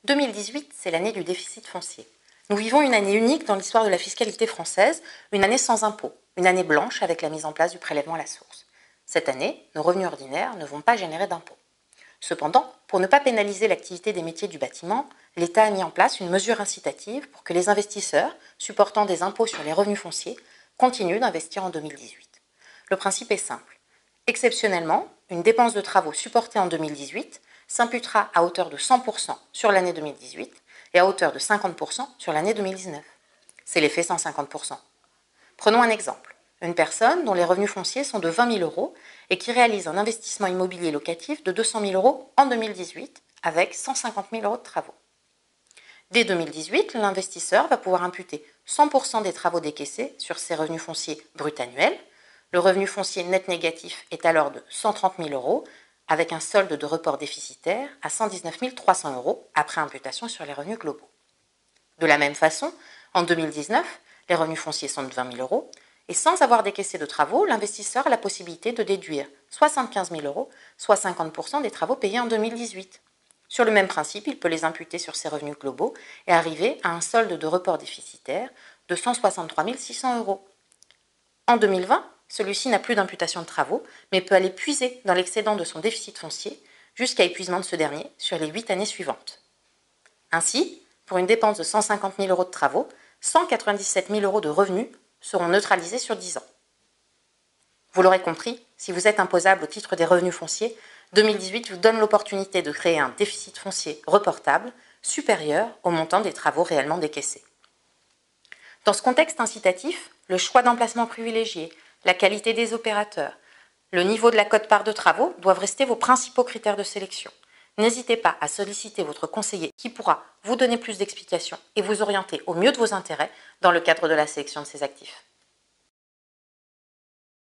2018, c'est l'année du déficit foncier. Nous vivons une année unique dans l'histoire de la fiscalité française, une année sans impôt, une année blanche avec la mise en place du prélèvement à la source. Cette année, nos revenus ordinaires ne vont pas générer d'impôts. Cependant, pour ne pas pénaliser l'activité des métiers du bâtiment, l'État a mis en place une mesure incitative pour que les investisseurs, supportant des impôts sur les revenus fonciers, continuent d'investir en 2018. Le principe est simple. Exceptionnellement, une dépense de travaux supportée en 2018 s'imputera à hauteur de 100% sur l'année 2018 et à hauteur de 50% sur l'année 2019. C'est l'effet 150%. Prenons un exemple. Une personne dont les revenus fonciers sont de 20 000 euros et qui réalise un investissement immobilier locatif de 200 000 euros en 2018 avec 150 000 euros de travaux. Dès 2018, l'investisseur va pouvoir imputer 100% des travaux décaissés sur ses revenus fonciers bruts annuels. Le revenu foncier net négatif est alors de 130 000 euros avec un solde de report déficitaire à 119 300 euros après imputation sur les revenus globaux. De la même façon, en 2019, les revenus fonciers sont de 20 000 euros et sans avoir décaissé de travaux, l'investisseur a la possibilité de déduire 75 000 euros, soit 50% des travaux payés en 2018. Sur le même principe, il peut les imputer sur ses revenus globaux et arriver à un solde de report déficitaire de 163 600 euros. En 2020, celui-ci n'a plus d'imputation de travaux, mais peut aller puiser dans l'excédent de son déficit foncier jusqu'à épuisement de ce dernier sur les 8 années suivantes. Ainsi, pour une dépense de 150 000 euros de travaux, 197 000 euros de revenus seront neutralisés sur 10 ans. Vous l'aurez compris, si vous êtes imposable au titre des revenus fonciers, 2018 vous donne l'opportunité de créer un déficit foncier reportable supérieur au montant des travaux réellement décaissés. Dans ce contexte incitatif, le choix d'emplacement privilégié, la qualité des opérateurs, le niveau de la quote-part de travaux doivent rester vos principaux critères de sélection. N'hésitez pas à solliciter votre conseiller qui pourra vous donner plus d'explications et vous orienter au mieux de vos intérêts dans le cadre de la sélection de ces actifs.